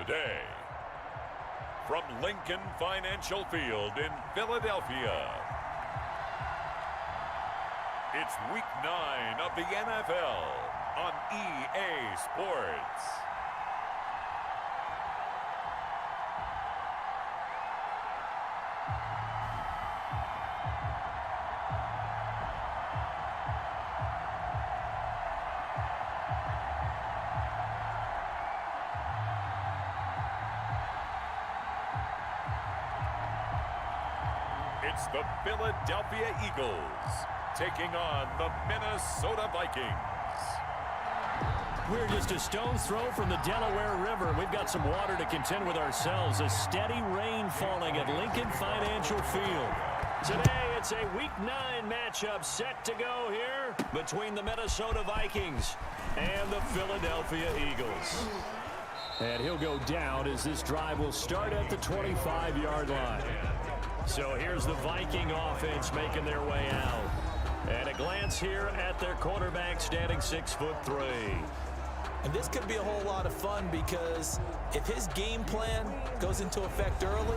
the day. From Lincoln Financial Field in Philadelphia, it's Week 9 of the NFL on EA Sports. It's the Philadelphia Eagles taking on the Minnesota Vikings. We're just a stone's throw from the Delaware River. We've got some water to contend with ourselves. A steady rain falling at Lincoln Financial Field. Today, it's a Week 9 matchup set to go here between the Minnesota Vikings and the Philadelphia Eagles. And he'll go down as this drive will start at the 25-yard line. So here's the Viking offense making their way out. And a glance here at their quarterback standing 6'3". And this could be a whole lot of fun because if his game plan goes into effect early,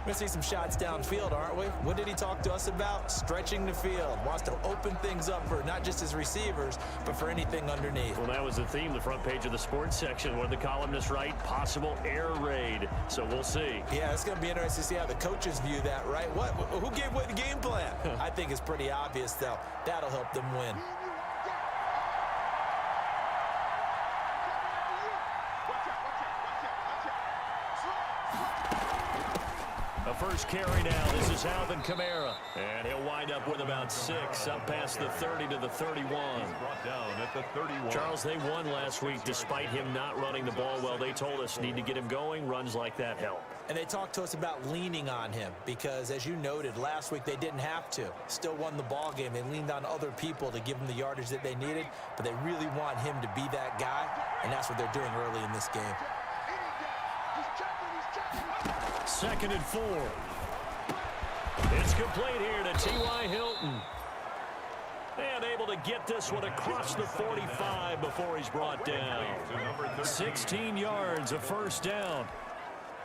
we're going to see some shots downfield, aren't we? What did he talk to us about? Stretching the field. Wants to open things up for not just his receivers, but for anything underneath. Well, that was the theme, the front page of the sports section. What did the columnists write? Possible air raid. So we'll see. Yeah, it's going to be interesting to see how the coaches view that, right? Who gave away the game plan? I think it's pretty obvious, though. That'll help them win. First carry now. This is Alvin Kamara. And he'll wind up with about 6 up past the 30 to the 31. Brought down at the 31. Charles, they won last week despite him not running the ball well. They told us need to get him going. Runs like that help. And they talked to us about leaning on him because, as you noted, last week they didn't have to. Still won the ball game. They leaned on other people to give them the yardage that they needed, but they really want him to be that guy, and that's what they're doing early in this game. 2nd and 4. It's complete here to T.Y. Hilton. And able to get this one across the 45 before he's brought down. 16 yards, a first down.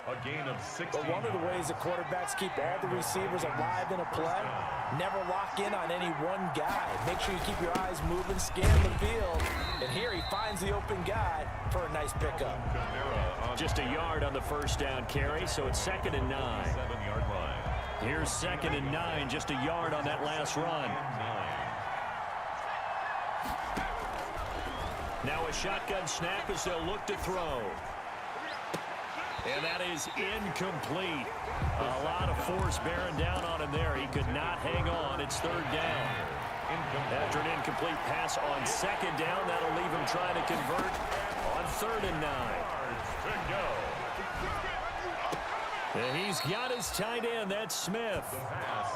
A gain of 16. But one of the ways the quarterbacks keep all the receivers alive in a play, never lock in on any one guy. Make sure you keep your eyes moving, scan the field. And here he finds the open guy for a nice pickup. Just a yard on the first down carry, so it's 2nd and 9. 7-yard line. Here's 2nd and 9, just a yard on that last run. Now a shotgun snap as they'll look to throw. And that is incomplete. A lot of force bearing down on him there. He could not hang on. It's 3rd down. After an incomplete pass on 2nd down, that'll leave him trying to convert on 3rd and 9. And he's got his tight end, that's Smith.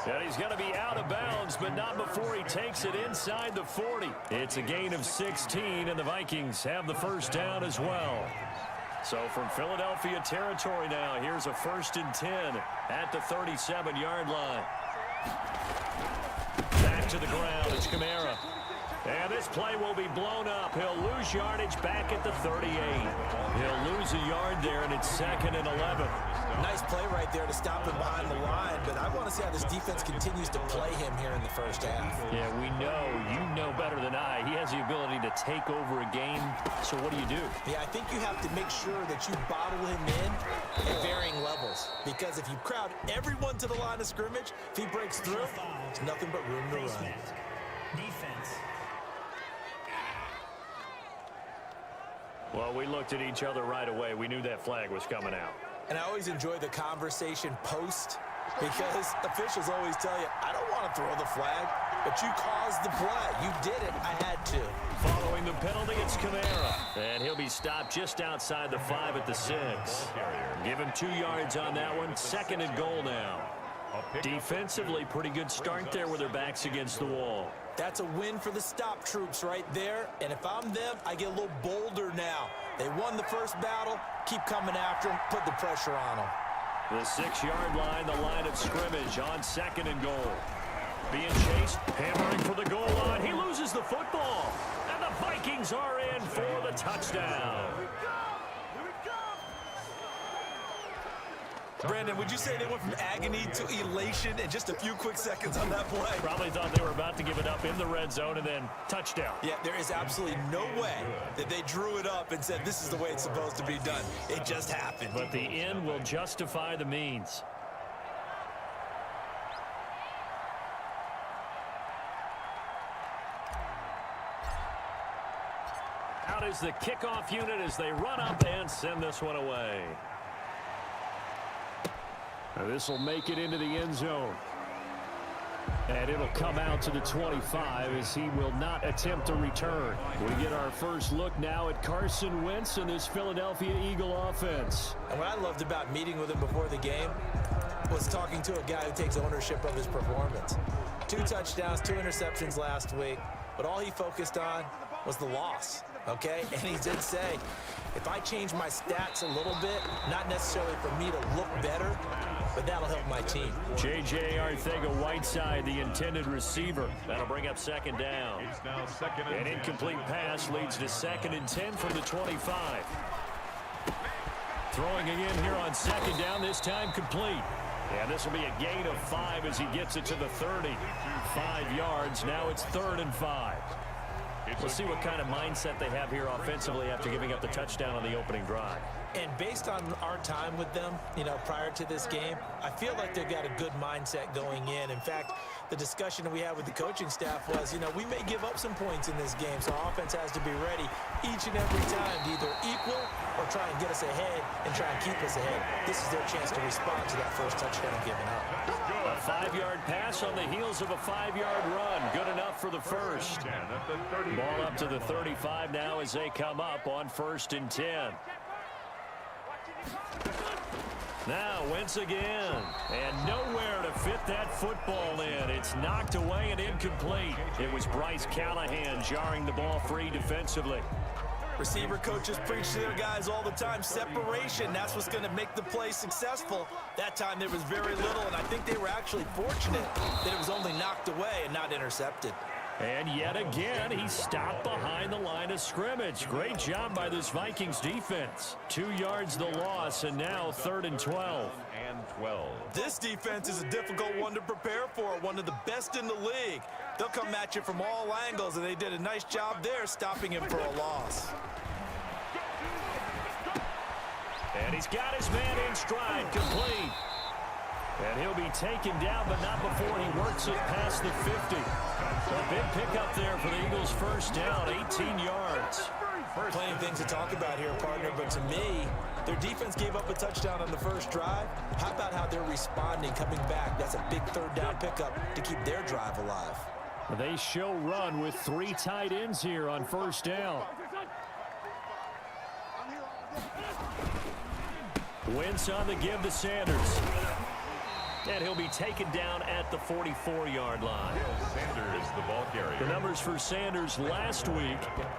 And he's going to be out of bounds, but not before he takes it inside the 40. It's a gain of 16, and the Vikings have the first down as well. So from Philadelphia territory now, here's a 1st and 10 at the 37-yard line. Back to the ground, it's Kamara. And this play will be blown up. He'll lose yardage back at the 38. He'll lose a yard there, and it's 2nd and 11. Nice play right there to stop him behind the line, but I want to see how this defense continues to play him here in the first half. Yeah, we know, you know better than I. He has the ability to take over a game, so what do? Yeah, I think you have to make sure that you bottle him in at varying levels, because if you crowd everyone to the line of scrimmage, if he breaks through, there's nothing but room to run. Defense. Well, we looked at each other right away. We knew that flag was coming out. And I always enjoy the conversation post because officials always tell you, I don't want to throw the flag, but you caused the play. You did it. I had to. Following the penalty, it's Kamara. And he'll be stopped just outside the 5 at the 6. Give him 2 yards on that one. 2nd and goal now. Defensively, pretty good start there with their backs against the wall. That's a win for the stop troops right there. And if I'm them, I get a little bolder now. They won the first battle. Keep coming after them. Put the pressure on them. The 6-yard line, the line of scrimmage on 2nd and goal. Being chased, hammering for the goal line. He loses the football. And the Vikings are in for the touchdown. Brandon, would you say they went from agony to elation in just a few quick seconds on that play? Probably thought they were about to give it up in the red zone and then touchdown. Yeah, there is absolutely no way that they drew it up and said this is the way it's supposed to be done. It just happened. But the end will justify the means. Out is the kickoff unit as they run up and send this one away. This will make it into the end zone. And it'll come out to the 25 as he will not attempt a return. We get our first look now at Carson Wentz and this Philadelphia Eagle offense. And what I loved about meeting with him before the game was talking to a guy who takes ownership of his performance. 2 touchdowns, 2 interceptions last week, but all he focused on was the loss, okay? And he did say, if I change my stats a little bit, not necessarily for me to look better, but that'll help my team. J.J. Arcega-Whiteside, the intended receiver. That'll bring up second down. An incomplete pass leads to 2nd and 10 from the 25. Throwing again here on 2nd down, this time complete. And this will be a gain of 5 as he gets it to the 30. 5 yards, now it's 3rd and 5. We'll see what kind of mindset they have here offensively after giving up the touchdown on the opening drive. And based on our time with them, prior to this game, I feel like they've got a good mindset going in. In fact, the discussion that we had with the coaching staff was, we may give up some points in this game, so our offense has to be ready each and every time to either equal or try and get us ahead and try and keep us ahead. This is their chance to respond to that first touchdown given up. A 5-yard pass on the heels of a 5-yard run. Good enough for the first. Ball up to the 35 now as they come up on 1st and 10. Now Wentz again, and nowhere to fit that football in. It's knocked away and incomplete. It was Bryce Callahan jarring the ball free defensively. Receiver coaches preach to their guys all the time. Separation, that's what's going to make the play successful. That time there was very little, and I think they were actually fortunate that it was only knocked away and not intercepted. And yet again, he stopped behind the line of scrimmage. Great job by this Vikings defense. 2 yards the loss, and now 3rd and 12. This defense is a difficult one to prepare for, one of the best in the league. They'll come at you from all angles, and they did a nice job there stopping him for a loss. And he's got his man in stride, complete. And he'll be taken down, but not before he works it past the 50. A big pickup there for the Eagles' first down, 18 yards. Plenty of things to talk about here, partner, but to me, their defense gave up a touchdown on the first drive. How about how they're responding, coming back? That's a big 3rd down pickup to keep their drive alive. They show run with 3 tight ends here on 1st down. Wentz on the give to Sanders. And he'll be taken down at the 44-yard line. Sanders, the ball carrier. The numbers for Sanders last week,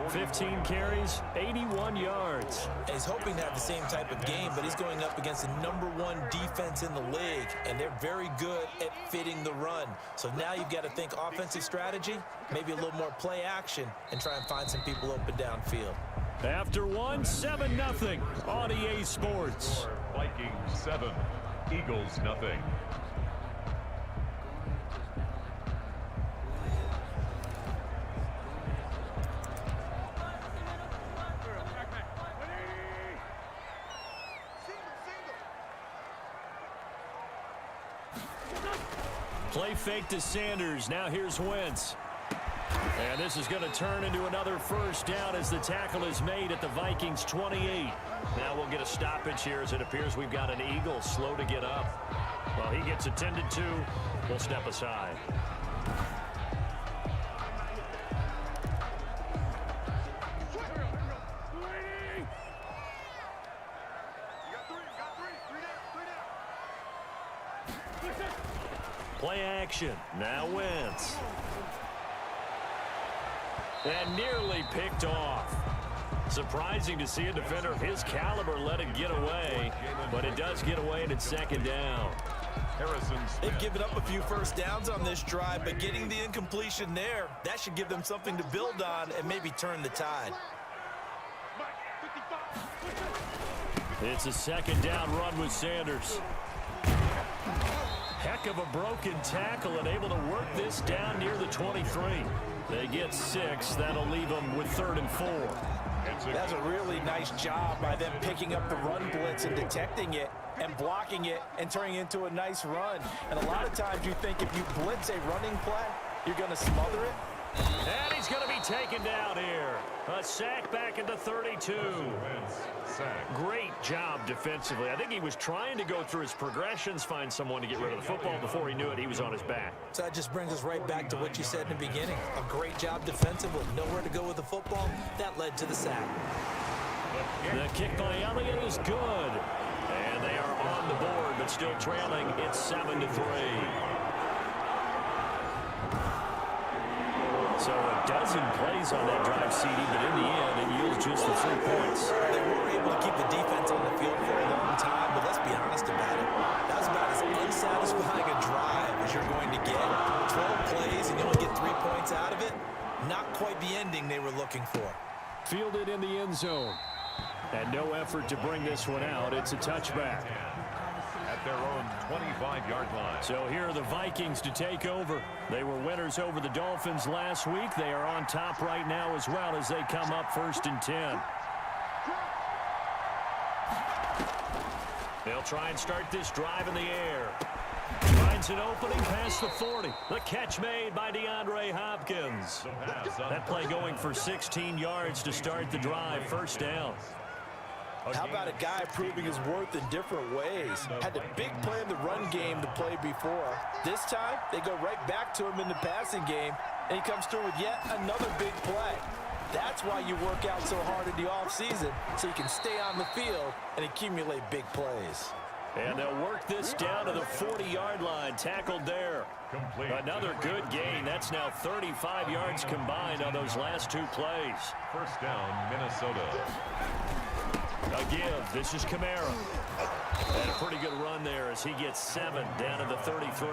15 carries, 81 yards. And he's hoping to have the same type of game, but he's going up against the #1 defense in the league, and they're very good at fitting the run. So now you've got to think offensive strategy, maybe a little more play action, and try and find some people open downfield. After 7-0 on EA Sports. Vikings 7, Eagles nothing. Play fake to Sanders. Now here's Wentz. And this is going to turn into another first down as the tackle is made at the Vikings 28. Now we'll get a stoppage here as it appears we've got an Eagle slow to get up. Well, he gets attended to. We'll step aside. Play action. Now Wentz. And nearly picked off. Surprising to see a defender of his caliber let it get away, but it does get away and it's 2nd down. They've given up a few first downs on this drive, but getting the incompletion there, that should give them something to build on and maybe turn the tide. It's a 2nd down run with Sanders. Heck of a broken tackle and able to work this down near the 23. They get 6. That'll leave them with 3rd and 4. That's a really nice job by them picking up the run blitz and detecting it and blocking it and turning it into a nice run. And a lot of times you think if you blitz a running play, you're going to smother it. And he's going to be taken down here. A sack back into 32. Great job defensively. I think he was trying to go through his progressions, find someone to get rid of the football. Before he knew it, he was on his back. So that just brings us right back to what you said in the beginning. A great job defensively. Nowhere to go with the football. That led to the sack. The kick by Elliott is good. And they are on the board, but still trailing. It's 7-3. So a dozen plays on that drive, CD, but in the end, it yields just the 3 points. They were able to keep the defense on the field for a long time, but let's be honest about it. That was about as unsatisfying a drive as you're going to get. 12 plays and you only get 3 points out of it. Not quite the ending they were looking for. Fielded in the end zone. And no effort to bring this one out. It's a touchback. At their own 25-yard line. So here are the Vikings to take over. They were winners over the Dolphins last week. They are on top right now as well as they come up 1st and 10. They'll try and start this drive in the air. Finds an opening past the 40. The catch made by DeAndre Hopkins. That play going for 16 yards to start the drive. 1st down. How about a guy proving his worth in different ways? Had the big play in the run game to play before. This time, they go right back to him in the passing game, and he comes through with yet another big play. That's why you work out so hard in the offseason, so you can stay on the field and accumulate big plays. And they'll work this down to the 40-yard line. Tackled there. Another good gain. That's now 35 yards combined on those last 2 plays. 1st down, Minnesota. A give. This is Kamara. And a pretty good run there as he gets 7 down to the 33.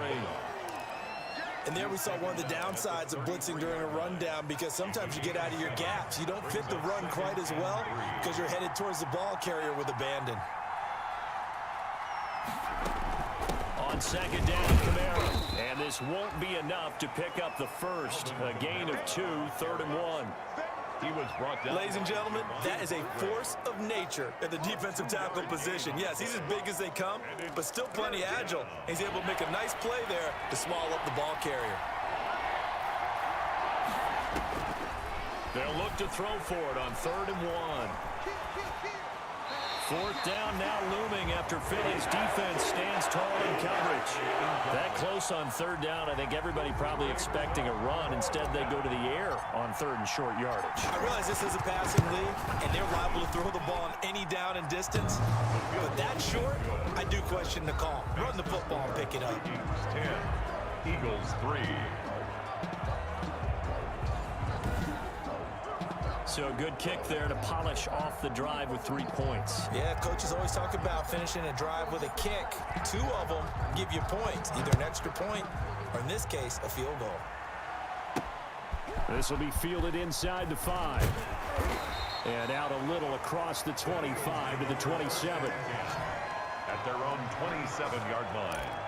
And there we saw one of the downsides of blitzing during a rundown, because sometimes you get out of your gaps. You don't fit the run quite as well because you're headed towards the ball carrier with abandon. On 2nd down, Kamara. And this won't be enough to pick up the first. A gain of 2, 3rd and 1. He was brought down. Ladies and gentlemen, that is a force of nature at the defensive tackle position. Yes, he's as big as they come, but still plenty agile. He's able to make a nice play there to swallow up the ball carrier. They'll look to throw for it on 3rd and 1. 4th down now looming after Philly's defense stands tall in coverage. That close on 3rd down, I think everybody probably expecting a run. Instead, they go to the air on 3rd and short yardage. I realize this is a passing league, and they're liable to throw the ball on any down and distance. But that short, I do question the call. Run the football and pick it up. 10, Eagles 3. So a good kick there to polish off the drive with 3 points. Yeah, coaches always talk about finishing a drive with a kick. 2 of them give you points, either an extra point or, in this case, a field goal. This will be fielded inside the 5. And out a little across the 25 to the 27. At their own 27-yard line.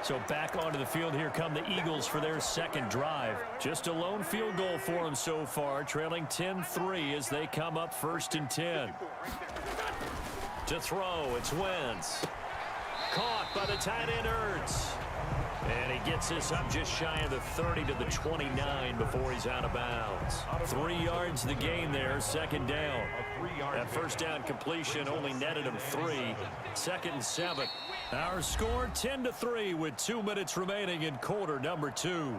So back onto the field, here come the Eagles for their second drive. Just a lone field goal for them so far, trailing 10-3 as they come up 1st and 10. To throw, it's Wentz. Caught by the tight end Ertz. And he gets this up just shy of the 30 to the 29 before he's out of bounds. 3 yards the gain there, 2nd down. That 1st down completion only netted him 3. 2nd and 7. Our score 10-3 with 2 minutes remaining in quarter number 2.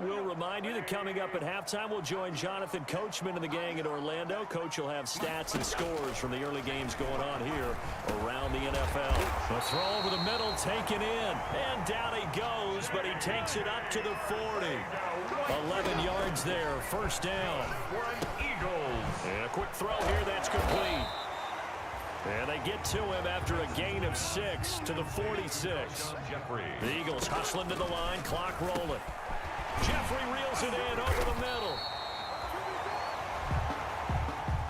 We'll remind you that coming up at halftime, we'll join Jonathan Coachman and the gang in Orlando. Coach will have stats and scores from the early games going on here around the NFL. The throw over the middle, taken in, and down he goes, but he takes it up to the 40. 11 yards there, 1st down. Eagles. And a quick throw here, that's complete. And they get to him after a gain of 6 to the 46. The Eagles hustling to the line, clock rolling. Jeffrey reels it in over the middle.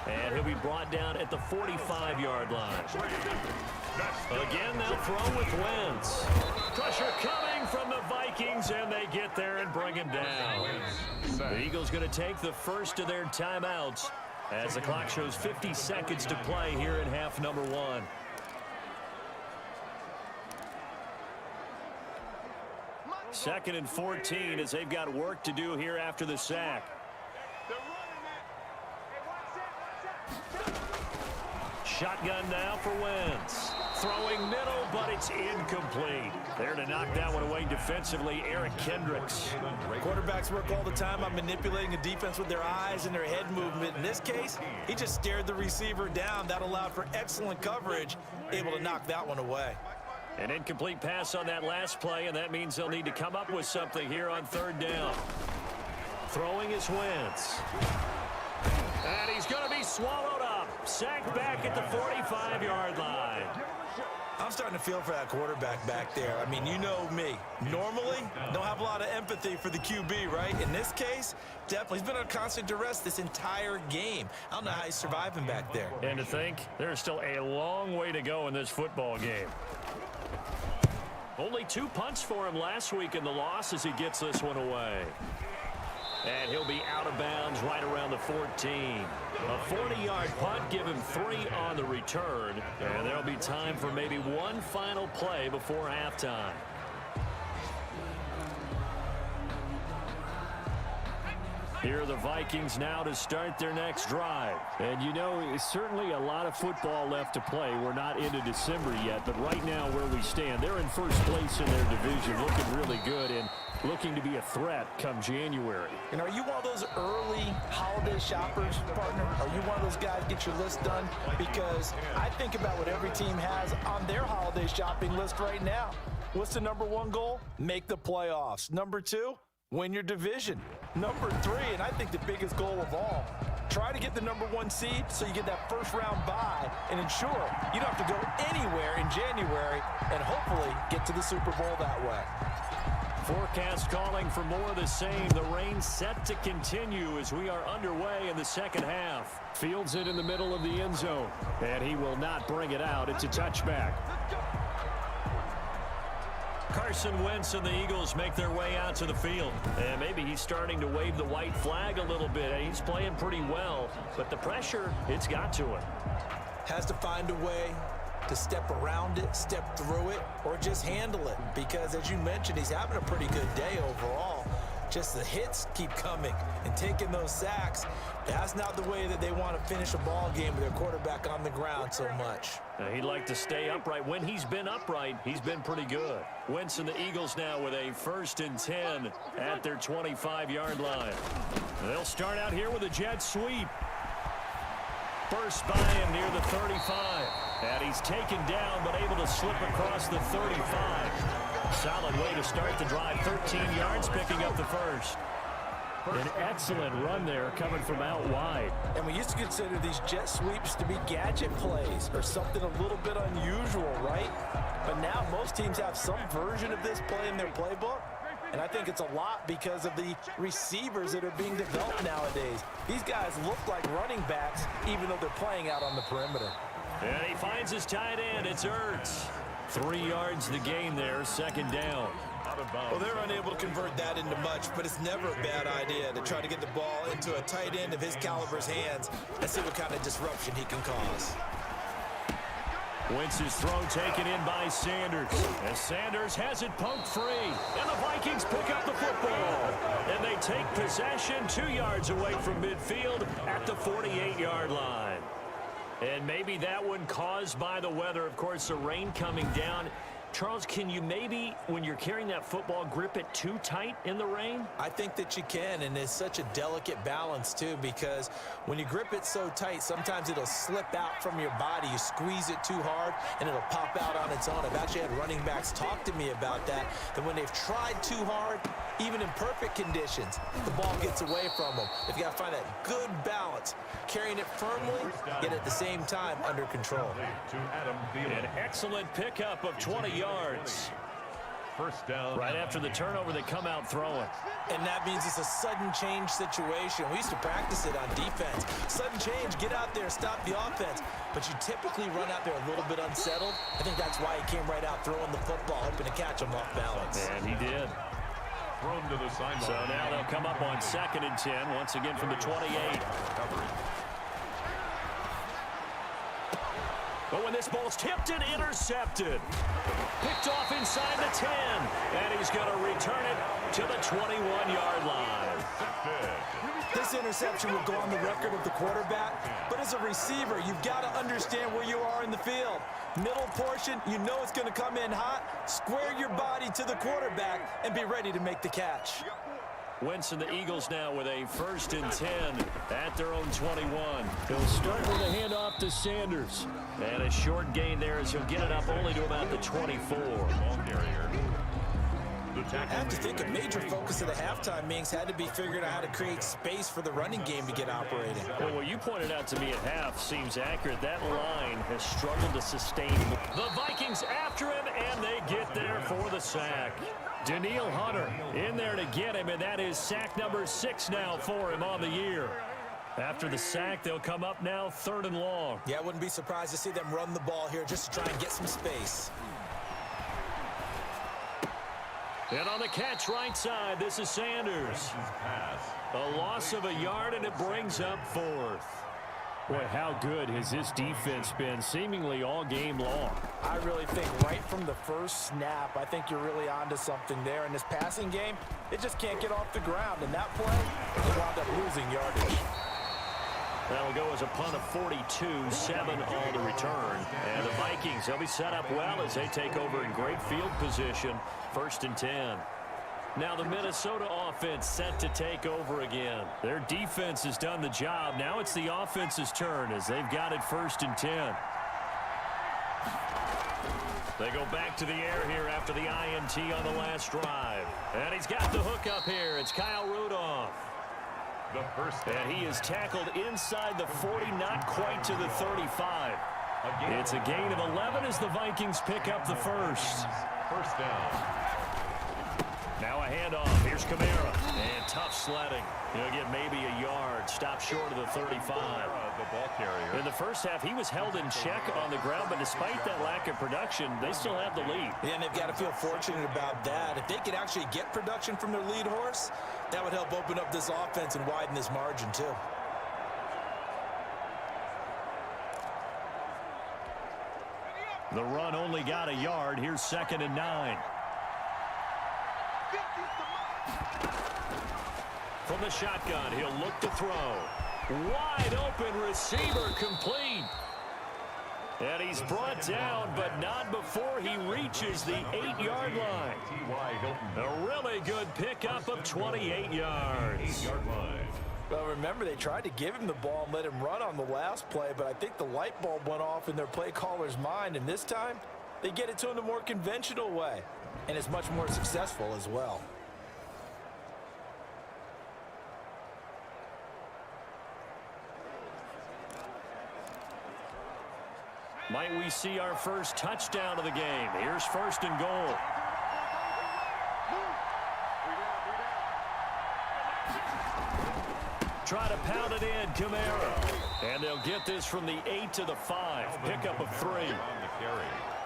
And he'll be brought down at the 45-yard line. Again, they'll throw with Wentz. Pressure coming from the Vikings, and they get there and bring him down. The Eagles going to take the first of their timeouts as the clock shows 50 seconds to play here in half number 1. Second and 14 as they've got work to do here after the sack. Shotgun now for Wentz. Throwing middle, but it's incomplete. There to knock that one away defensively, Eric Kendricks. Quarterbacks work all the time on manipulating the defense with their eyes and their head movement. In this case, he just stared the receiver down. That allowed for excellent coverage, able to knock that one away. An incomplete pass on that last play, and that means they'll need to come up with something here on third down. Throwing is Wentz. And he's going to be swallowed up. Sacked back at the 45-yard line. I'm starting to feel for that quarterback back there. I mean, you know me. Normally, don't have a lot of empathy for the QB, right? In this case, definitely. He's been under constant duress this entire game. I don't know how he's surviving back there. And to think, there's still a long way to go in this football game. Only 2 punts for him last week in the loss as he gets this one away. And he'll be out of bounds right around the 14. A 40-yard punt, give him 3 on the return. And there'll be time for maybe one final play before halftime. Here are the Vikings now to start their next drive. And you know, it's certainly a lot of football left to play. We're not into December yet, but right now where we stand, they're in first place in their division, looking really good and looking to be a threat come January. And are you one of those early holiday shoppers, partner? Are you one of those guys get your list done? Because I think about what every team has on their holiday shopping list right now. What's the number 1 goal? Make the playoffs. Number 2? Win your division. Number 3, and I think the biggest goal of all, try to get the number 1 seed so you get that first round bye and ensure you don't have to go anywhere in January and hopefully get to the Super Bowl that way. Forecast calling for more of the same. The rain set to continue as we are underway in the second half. Fields it in the middle of the end zone, and he will not bring it out. It's a touchback. Carson Wentz and the Eagles make their way out to the field. And maybe he's starting to wave the white flag a little bit. He's playing pretty well, but the pressure, it's got to him. Has to find a way to step around it, step through it, or just handle it. Because as you mentioned, he's having a pretty good day overall. Just the hits keep coming and taking those sacks. That's not the way that they want to finish a ball game with their quarterback on the ground so much. He'd like to stay upright. When he's been upright, he's been pretty good. Wentz and the Eagles now with a 1st and 10 at their 25-yard line. They'll start out here with a jet sweep. Burst by him near the 35. And he's taken down but able to slip across the 35. Solid way to start the drive. 13 yards, picking up the first. An excellent run there coming from out wide. And we used to consider these jet sweeps to be gadget plays or something a little bit unusual, right? But now most teams have some version of this play in their playbook. And I think it's a lot because of the receivers that are being developed nowadays. These guys look like running backs even though they're playing out on the perimeter. And he finds his tight end. It's Ertz. 3 yards the gain there, second down. Well, they're unable to convert that into much, but it's never a bad idea to try to get the ball into a tight end of his caliber's hands and see what kind of disruption he can cause. Wentz's throw taken in by Sanders. As Sanders has it poked free. And the Vikings pick up the football. And they take possession 2 yards away from midfield at the 48-yard line. And maybe that one caused by the weather. Of course, the rain coming down. Charles, can you maybe, when you're carrying that football, grip it too tight in the rain? I think that you can, and it's such a delicate balance, too, because when you grip it so tight, sometimes it'll slip out from your body. You squeeze it too hard, and it'll pop out on its own. I've actually had running backs talk to me about that, that when they've tried too hard, Even in perfect conditions, the ball gets away from them. They've got to find that good balance, carrying it firmly, yet at the same time under control. An excellent pickup of 20 yards. First down. Right after the turnover, they come out throwing. And that means it's a sudden change situation. We used to practice it on defense. Sudden change, get out there, stop the offense. But you typically run out there a little bit unsettled. I think that's why he came right out throwing the football, hoping to catch him off balance. And he did. Thrown to the sideline. So now they'll come up on 2nd and 10, once again from the 28. But when this ball's tipped and intercepted, picked off inside the 10, and he's going to return it to the 21-yard line. This interception will go on the record of the quarterback, but as a receiver, you've got to understand where you are in the field. Middle portion, you know it's going to come in hot. Square your body to the quarterback and be ready to make the catch. Wentz and the Eagles now with a 1st and 10 at their own 21. He'll start with a handoff to Sanders. And a short gain there as he'll get it up only to about the 24. I have to think a major focus of the halftime meetings had to be figuring out how to create space for the running game to get operating. Well, what you pointed out to me at half seems accurate. That line has struggled to sustain. The Vikings after him, and they get there for the sack. Danielle Hunter in there to get him, and that is sack number 6 now for him on the year. After the sack, they'll come up now 3rd and long. Yeah, I wouldn't be surprised to see them run the ball here just to try and get some space. And on the catch right side, this is Sanders. A loss of a yard, and it brings up 4th. Boy, how good has this defense been seemingly all game long? I really think right from the first snap, I think you're really onto something there. In this passing game, it just can't get off the ground. And that play, they wound up losing yardage. That'll go as a punt of 42, 7 on the return. And the Vikings, they'll be set up well as they take over in great field position. 1st and 10. Now the Minnesota offense set to take over again. Their defense has done the job. Now it's the offense's turn as they've got it 1st and 10. They go back to the air here after the INT on the last drive. And he's got the hook up here. It's Kyle Rudolph. The first down. And he is tackled inside the 40, not quite to the 35. It's a gain of 11 as the Vikings pick up the first. First down. Now a handoff. Here's Kamara. And tough sledding. He'll get maybe a yard. Stop short of the 35. The ball carrier. In the first half, he was held in check on the ground, but despite that lack of production, they still have the lead. Yeah, and they've got to feel fortunate about that. If they could actually get production from their lead horse, that would help open up this offense and widen this margin, too. The run only got a yard. Here's 2nd and 9. From the shotgun, he'll look to throw. Wide open receiver complete. And he's brought down, but not before he reaches the 8-yard line. A really good pickup of 28 yards. Well, remember, they tried to give him the ball and let him run on the last play, but I think the light bulb went off in their play caller's mind, and this time they get it to him the more conventional way, and it's much more successful as well. Might we see our first touchdown of the game? Here's 1st and goal. Try to pound it in, Kamara. And they'll get this from the 8 to the 5. Pickup of 3.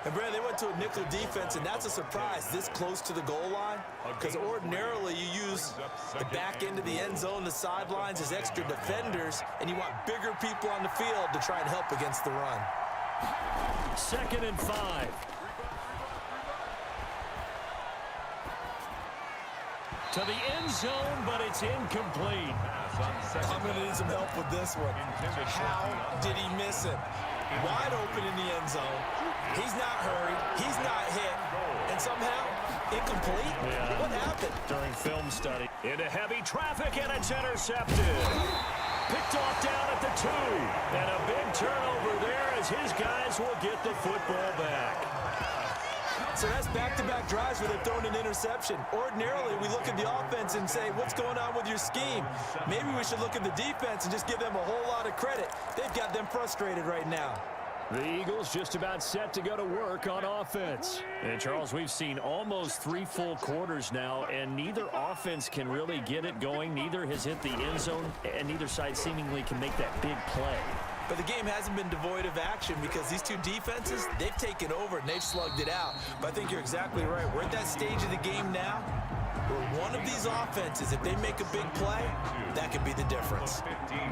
And, Brad, they went to a nickel defense, and that's a surprise this close to the goal line, because ordinarily you use the back end of the end zone, the sidelines as extra defenders, and you want bigger people on the field to try and help against the run. 2nd and 5. To the end zone, but it's incomplete. I'm going to need some help with this one. How did he miss him? Wide open in the end zone. He's not hurried. He's not hit. And somehow, incomplete? Yeah. What happened? During film study. Into heavy traffic, and it's intercepted. Picked off down at the 2. And a big turnover there as his guys will get the football back. So that's back-to-back drives where they've thrown an interception. Ordinarily, we look at the offense and say, what's going on with your scheme? Maybe we should look at the defense and just give them a whole lot of credit. They've got them frustrated right now. The Eagles just about set to go to work on offense. And, Charles, we've seen almost 3 full quarters now, and neither offense can really get it going. Neither has hit the end zone, and neither side seemingly can make that big play. But the game hasn't been devoid of action because these two defenses, they've taken over and they've slugged it out. But I think you're exactly right. We're at that stage of the game now where one of these offenses, if they make a big play, that could be the difference.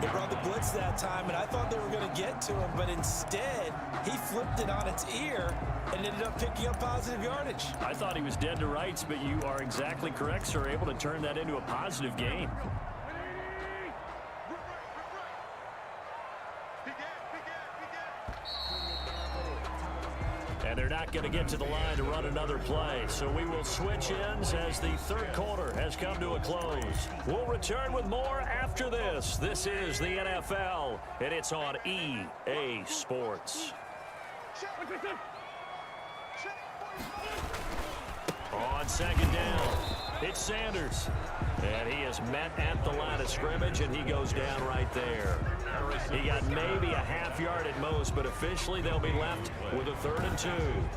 They brought the blitz that time, and I thought they were going to get to him, but instead, he flipped it on its ear and ended up picking up positive yardage. I thought he was dead to rights, but you are exactly correct, sir, able to turn that into a positive gain. And they're not going to get to the line to run another play. So we will switch ends as the third quarter has come to a close. We'll return with more after this. This is the NFL, and it's on EA Sports. On second down, it's Sanders. And he is met at the line of scrimmage, and he goes down right there. He got maybe a half yard at most, but officially they'll be left with a 3rd and 2.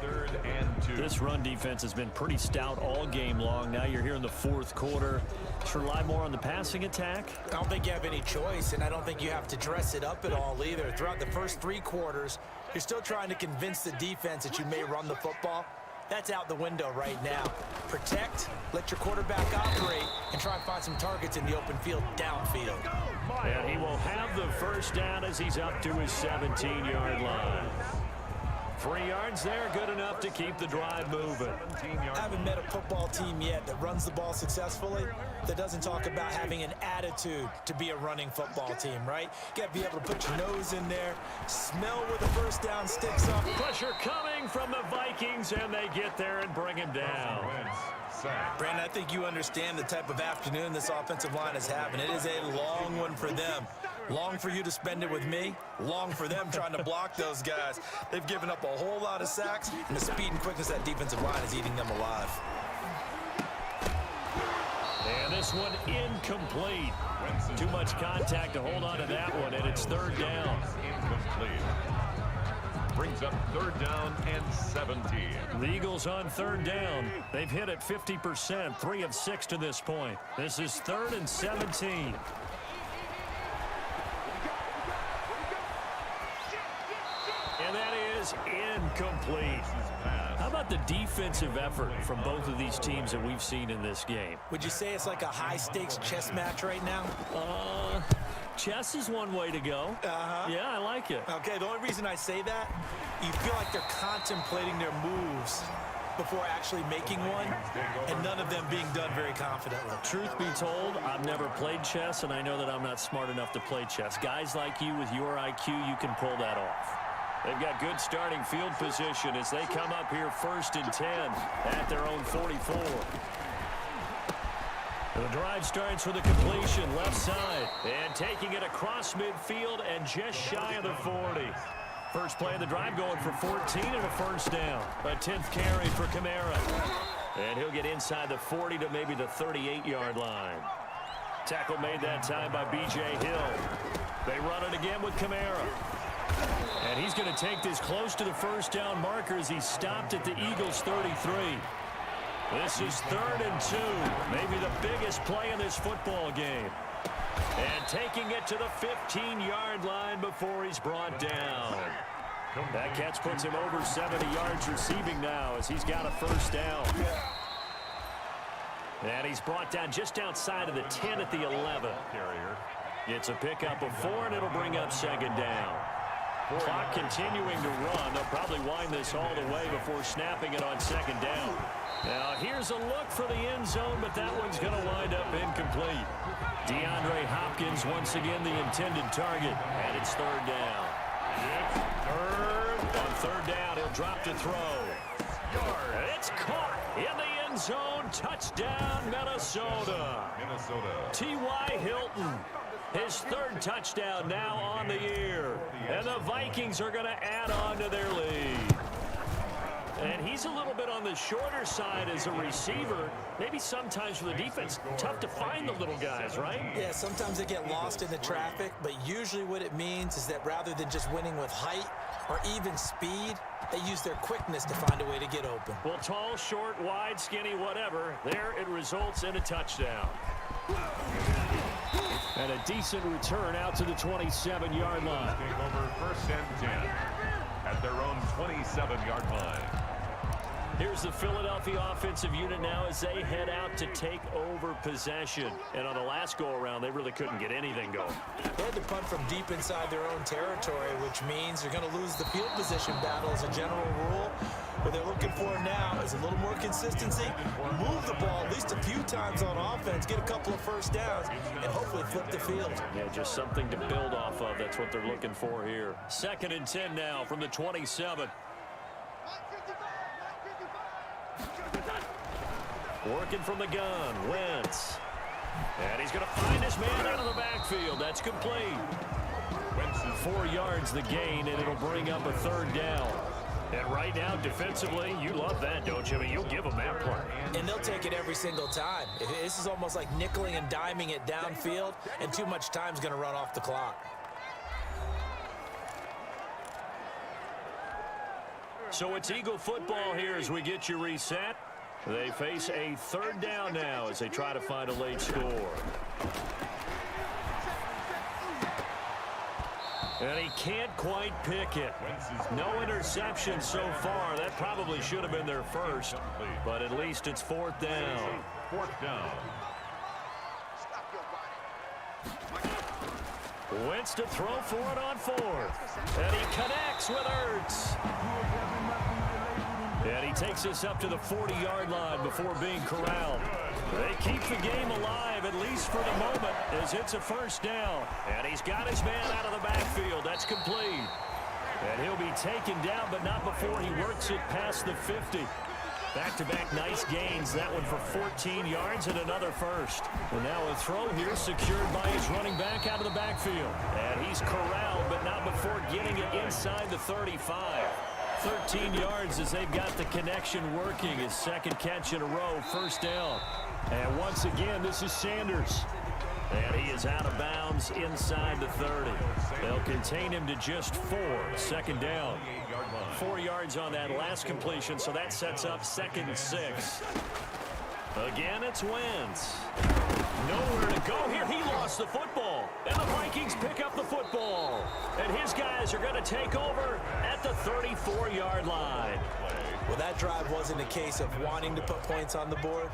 3rd and 2. This run defense has been pretty stout all game long. Now you're here in the 4th quarter. Should rely more on the passing attack? I don't think you have any choice, and I don't think you have to dress it up at all either. Throughout the first 3 quarters, you're still trying to convince the defense that you may run the football. That's out the window right now. Protect, let your quarterback operate, and try and find some targets in the open field downfield. And he will have the first down as he's up to his 17-yard line. 3 yards there, good enough to keep the drive moving. I haven't met a football team yet that runs the ball successfully that doesn't talk about having an attitude to be a running football team, right? You got to be able to put your nose in there, smell where the first down sticks up. Pressure coming from the Vikings, and they get there and bring him down. Brandon, I think you understand the type of afternoon this offensive line is having. It is a long one for them. Long for you to spend it with me. Long for them trying to block those guys. They've given up a whole lot of sacks, and the speed and quickness of that defensive line is eating them alive. And this one incomplete. Too much contact to hold on to that one, and it's 3rd down. Incomplete. Brings up 3rd down and 17. The Eagles on 3rd down. They've hit it 50%, 3 of 6 to this point. This is 3rd and 17. And that is incomplete. How about the defensive effort from both of these teams that we've seen in this game? Would you say it's like a high-stakes chess match right now? Chess is one way to go. Yeah, I like it. Okay, the only reason I say that, you feel like they're contemplating their moves before actually making one, and none of them being done very confidently. Truth be told, I've never played chess, and I know that I'm not smart enough to play chess. Guys like you with your IQ, you can pull that off. They've got good starting field position as they come up here 1st and 10 at their own 44. The drive starts with a completion left side and taking it across midfield and just shy of the 40. First play of the drive going for 14 and a 1st down. A 10th carry for Kamara. And he'll get inside the 40 to maybe the 38-yard line. Tackle made that time by B.J. Hill. They run it again with Kamara. And he's going to take this close to the 1st down marker as he stopped at the Eagles' 33. This is 3rd and 2, maybe the biggest play in this football game. And taking it to the 15-yard line before he's brought down. That catch puts him over 70 yards receiving now as he's got a 1st down. And he's brought down just outside of the 10 at the 11. It's a pickup of 4, and it'll bring up 2nd down. Clock continuing to run. They'll probably wind this all the way before snapping it on 2nd down. Now here's a look for the end zone, but that one's going to wind up incomplete. DeAndre Hopkins once again the intended target, and it's 3rd down. On 3rd down, he'll drop to throw. It's caught in the end zone. Touchdown, Minnesota. T.Y. Hilton. His 3rd touchdown now on the year. And the Vikings are going to add on to their lead. And he's a little bit on the shorter side as a receiver. Maybe sometimes for the defense, tough to find the little guys, right? Yeah, sometimes they get lost in the traffic, but usually what it means is that rather than just winning with height or even speed, they use their quickness to find a way to get open. Well, tall, short, wide, skinny, whatever. There it results in a touchdown. And a decent return out to the 27-yard line. Over 1st and 10 at their own 27-yard line. Here's the Philadelphia offensive unit now as they head out to take over possession. And on the last go-around, they really couldn't get anything going. They had to punt from deep inside their own territory, which means they're going to lose the field position battle as a general rule. What they're looking for now is a little more consistency, move the ball at least a few times on offense, get a couple of first downs, and hopefully flip the field. Yeah, just something to build off of. That's what they're looking for here. 2nd and 10 now from the 27. Working from the gun, Wentz. And he's going to find his man out of the backfield. That's complete. 4 yards the gain, and it'll bring up a 3rd down. And right now, defensively, you love that, don't you? I mean, you'll give them that play. And they'll take it every single time. This is almost like nickeling and diming it downfield, and too much time's going to run off the clock. So it's Eagle football here as we get you reset. They face a 3rd down now as they try to find a late score. And he can't quite pick it. No interception so far. That probably should have been their first, but at least it's 4th down. 4th down. Wentz to throw for it on 4th. And he connects with Ertz. And he takes us up to the 40-yard line before being corralled. They keep the game alive, at least for the moment, as it's a 1st down. And he's got his man out of the backfield. That's complete. And he'll be taken down, but not before he works it past the 50. Back-to-back nice gains. That one for 14 yards and another first. And now a throw here secured by his running back out of the backfield. And he's corralled, but not before getting it inside the 35. 13 yards as they've got the connection working. His 2nd catch in a row, 1st down. And once again, this is Sanders. And he is out of bounds inside the 30. They'll contain him to just 4. 2nd down. 4 yards on that last completion, so that sets up 2nd and 6. Again, it's Wentz. Nowhere to go here. He lost the football. And the Vikings pick up the football. And his guys are going to take over at the 34-yard line. Well, that drive wasn't a case of wanting to put points on the board.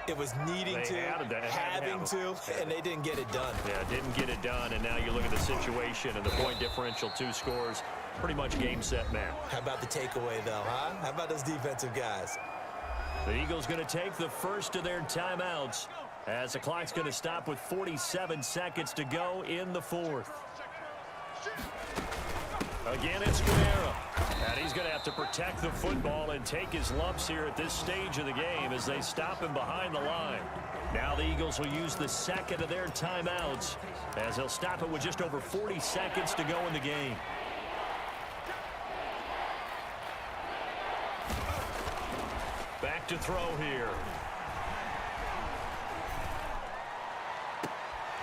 It was needing to, having to, and they didn't get it done. Yeah, didn't get it done, and now you look at the situation and the point differential, 2 scores. Pretty much game, set, man. How about the takeaway, though, huh? How about those defensive guys? The Eagles going to take the first of their timeouts as the clock's going to stop with 47 seconds to go in the 4th. Again, it's Guerrero. And he's going to have to protect the football and take his lumps here at this stage of the game as they stop him behind the line. Now the Eagles will use the 2nd of their timeouts as they'll stop it with just over 40 seconds to go in the game. Back to throw here.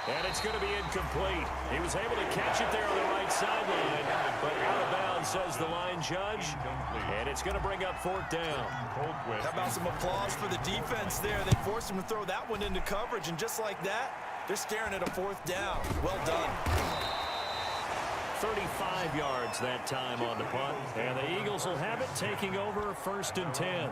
And it's going to be incomplete. He was able to catch it there on the right sideline, but out of bounds, says the line judge. And it's going to bring up 4th down. How about some applause for the defense there? They forced him to throw that one into coverage, and just like that, they're staring at a 4th down. Well done. 35 yards that time on the punt. And the Eagles will have it, taking over 1st and 10.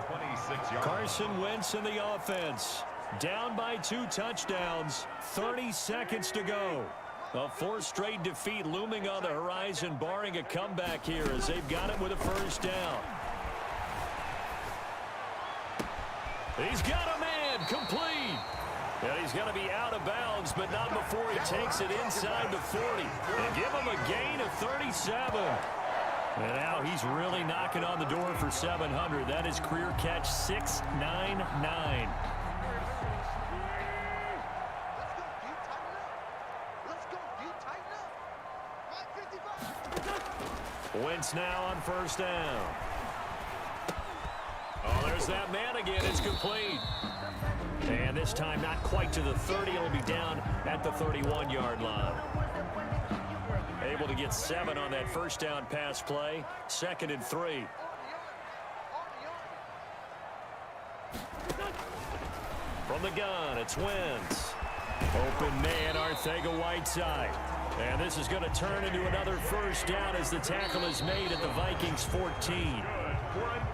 Carson Wentz in the offense. Down by 2 touchdowns. 30 seconds to go. A 4th straight defeat looming on the horizon, barring a comeback here as they've got it with a 1st down. He's got a man, complete. And he's going to be out of bounds, but not before he takes it inside the 40. And give him a gain of 37. And now he's really knocking on the door for 700. That is career catch 699. Wentz now on 1st down. There's that man again. It's complete. And this time not quite to the 30. It'll be down at the 31-yard line. Able to get 7 on that first down pass play. 2nd and 3. From the gun, it's Wentz. Open man, Arcega-Whiteside. And this is going to turn into another first down as the tackle is made at the Vikings 14.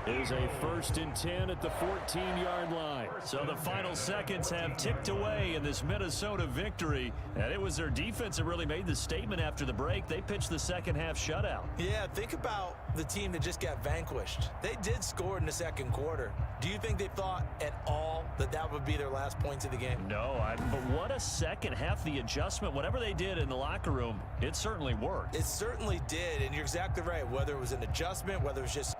Is a 1st and 10 at the 14-yard line. So the final seconds have ticked away in this Minnesota victory. And it was their defense that really made the statement after the break. They pitched the second half shutout. Yeah, think about the team that just got vanquished. They did score in the second quarter. Do you think they thought at all that that would be their last points of the game? No, but what a second half. The adjustment, whatever they did in the locker room, it certainly worked. It certainly did, and you're exactly right. Whether it was an adjustment, whether it was just